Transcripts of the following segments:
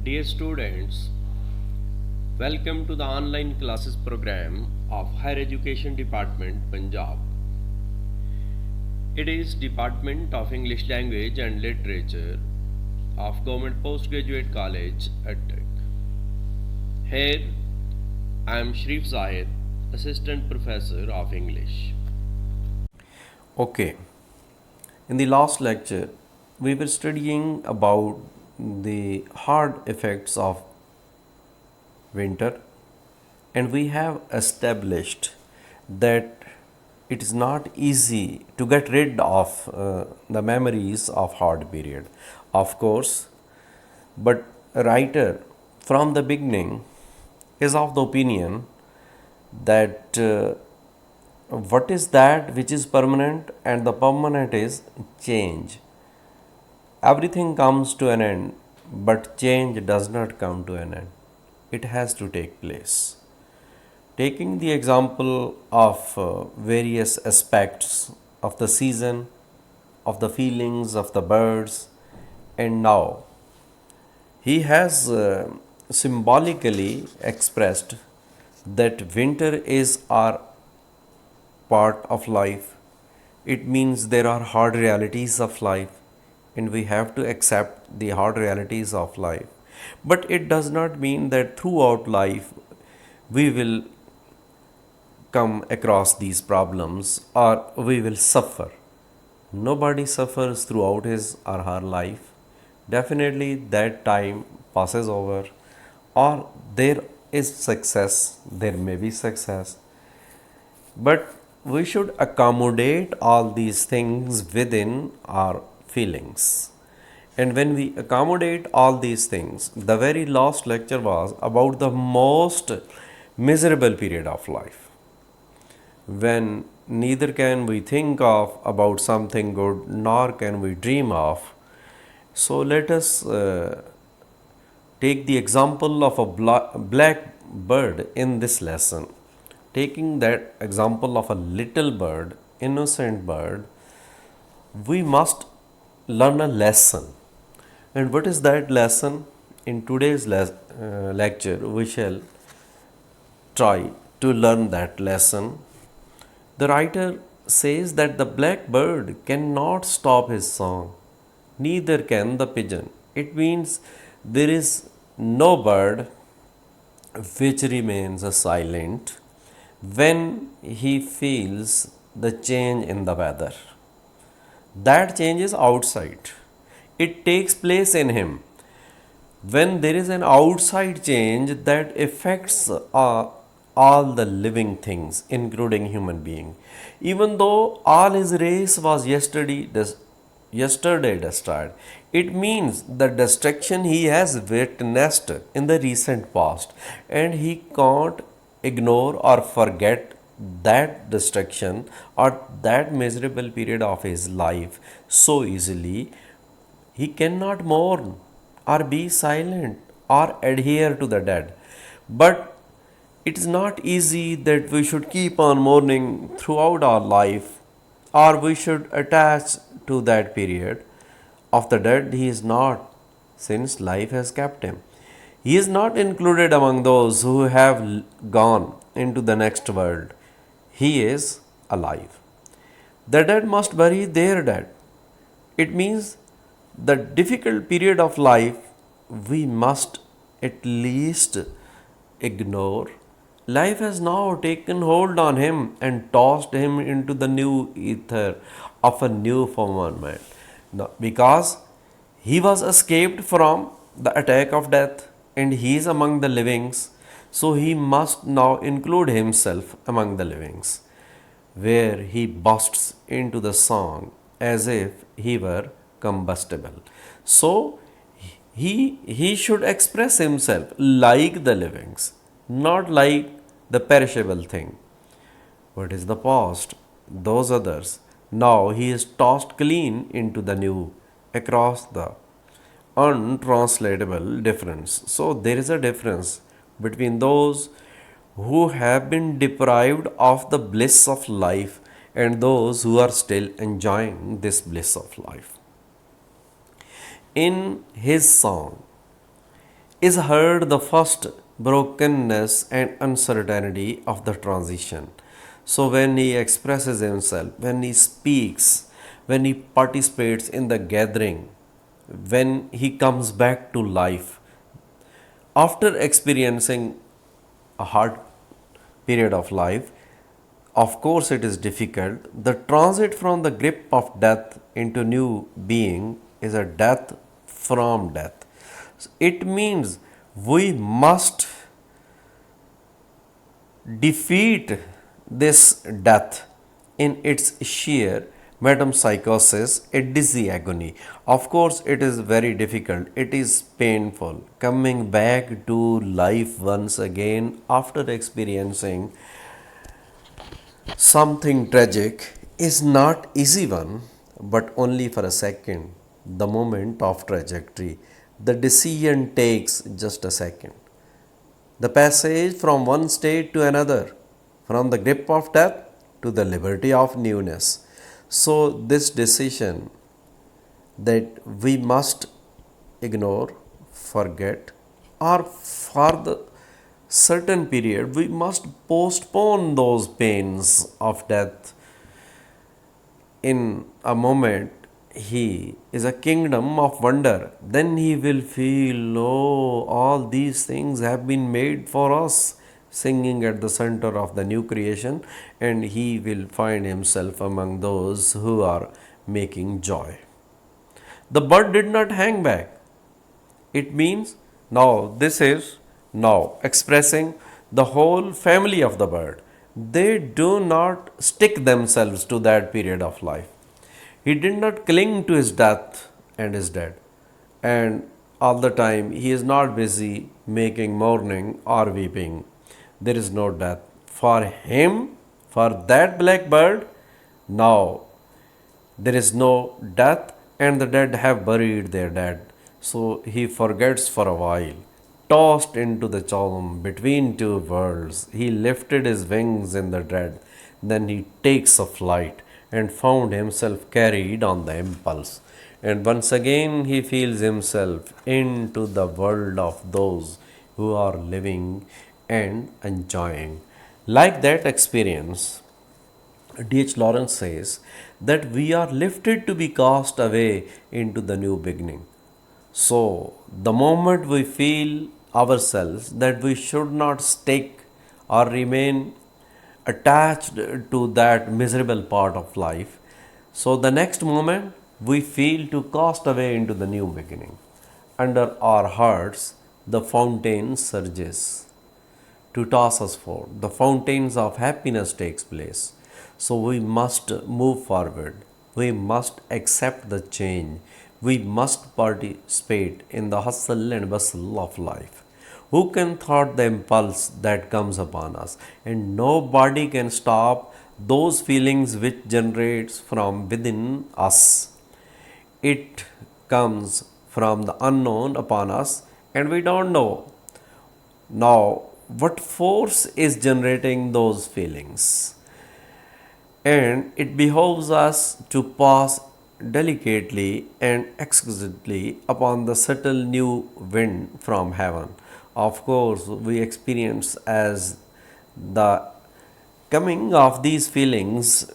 Dear students, welcome to the online classes program of Higher Education Department, Punjab. It is Department of English Language and Literature of Govt Postgraduate College, Attock. Here, I am Sharif Zahid, Assistant Professor of English. Okay, in the last lecture, we were studying about the hard effects of winter, and we have established that it is not easy to get rid of the memories of hard period. Of course, but a writer from the beginning is of the opinion that what is that which is permanent, and the permanent is change. Everything comes to an end, but change does not come to an end. It has to take place. Taking the example of various aspects of the season, of the feelings of the birds, and now he has symbolically expressed that winter is our part of life. It means there are hard realities of life, and we have to accept the hard realities of life. But it does not mean that throughout life we will come across these problems or we will suffer. Nobody suffers throughout his or her life. Definitely that time passes over, or there is success, there may be success, but we should accommodate all these things within our feelings. And when we accommodate all these things, the very last lecture was about the most miserable period of life, when neither can we think of about something good nor can we dream of. So let us take the example of a black bird in this lesson. Taking that example of a little bird, innocent bird, we must learn a lesson. And what is that lesson? In today's lecture, we shall try to learn that lesson. The writer says that the blackbird cannot stop his song, neither can the pigeon. It means there is no bird which remains silent when he feels the change in the weather. That change is outside. It takes place in him. When there is an outside change that affects all the living things, including human being, even though all his race was yesterday destroyed, it means the destruction he has witnessed in the recent past, and he can't ignore or forget that destruction or that miserable period of his life so easily. He cannot mourn or be silent or adhere to the dead. But it is not easy that we should keep on mourning throughout our life, or we should attach to that period of the dead. He is not, since life has kept him. He is not included among those who have gone into the next world. He is alive. The dead must bury their dead. It means the difficult period of life we must at least ignore. Life has now taken hold on him and tossed him into the new ether of a new firmament. Now, because he was escaped from the attack of death and he is among the livings, so he must now include himself among the livings, where he bursts into the song as if he were combustible. So he should express himself like the livings, not like the perishable thing. What is the past? Those others. Now he is tossed clean into the new across the untranslatable difference. So there is a difference between those who have been deprived of the bliss of life and those who are still enjoying this bliss of life. In his song, is heard the first brokenness and uncertainty of the transition. So, when he expresses himself, when he speaks, when he participates in the gathering, when he comes back to life, after experiencing a hard period of life, of course, it is difficult. The transit from the grip of death into new being is a death from death. It means we must defeat this death in its sheer metempsychosis, a dizzy agony. Of course, it is very difficult, it is painful. Coming back to life once again after experiencing something tragic is not easy one, but only for a second. The moment of trajectory, the decision takes just a second. The passage from one state to another, from the grip of death to the liberty of newness. So, this decision that we must ignore, forget, or for the certain period we must postpone those pains of death. In a moment, he is a kingdom of wonder. Then he will feel, oh, all these things have been made for us, singing at the center of the new creation, and he will find himself among those who are making joy. The bird did not hang back. It means now this is now expressing the whole family of the bird. They do not stick themselves to that period of life. He did not cling to his death and is dead. And all the time he is not busy making mourning or weeping. There is no death. For him, for that blackbird, now there is no death, and the dead have buried their dead. So he forgets for a while. Tossed into the chasm between two worlds, he lifted his wings in the dread. Then he takes a flight and found himself carried on the impulse. And once again he feels himself into the world of those who are living and enjoying. Like that experience, D.H. Lawrence says that we are lifted to be cast away into the new beginning. So, the moment we feel ourselves that we should not stick or remain attached to that miserable part of life, so the next moment we feel to cast away into the new beginning. Under our hearts, the fountain surges to toss us forward. The fountains of happiness takes place. So we must move forward. We must accept the change. We must participate in the hustle and bustle of life. Who can thwart the impulse that comes upon us? And nobody can stop those feelings which generates from within us. It comes from the unknown upon us, and we don't know now what force is generating those feelings. And it behoves us to pass delicately and exquisitely upon the subtle new wind from heaven. Of course, we experience as the coming of these feelings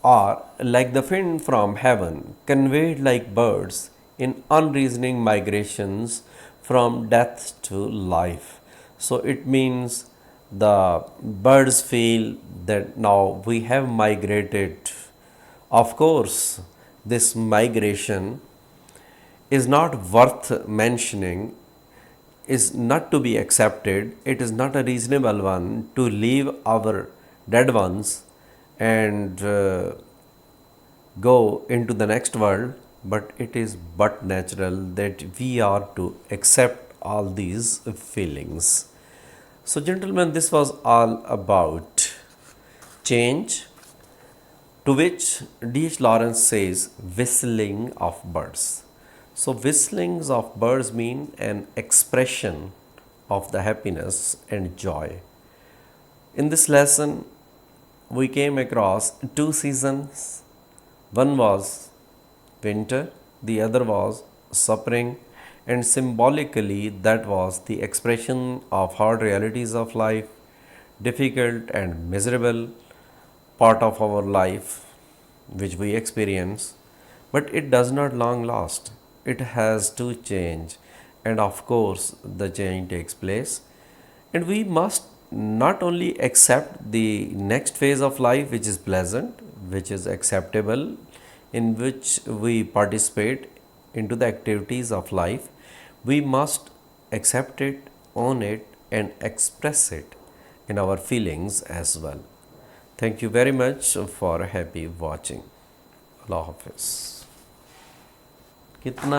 are like the wind from heaven, conveyed like birds in unreasoning migrations from death to life. So it means the birds feel that now we have migrated. Of course, this migration is not worth mentioning, is not to be accepted. It is not a reasonable one to leave our dead ones and go into the next world, but it is but natural that we are to accept all these feelings. So, gentlemen, this was all about change, to which D.H. Lawrence says whistling of birds. So, whistlings of birds mean an expression of the happiness and joy. In this lesson, we came across two seasons. One was winter, the other was spring, and symbolically that was the expression of hard realities of life, difficult and miserable part of our life which we experience, but it does not long last. It has to change, and of course, the change takes place. And we must not only accept the next phase of life, which is pleasant, which is acceptable, in which we participate into the activities of life, we must accept it, own it, and express it in our feelings as well. Thank you very much for happy watching. Allah Hafiz. कितना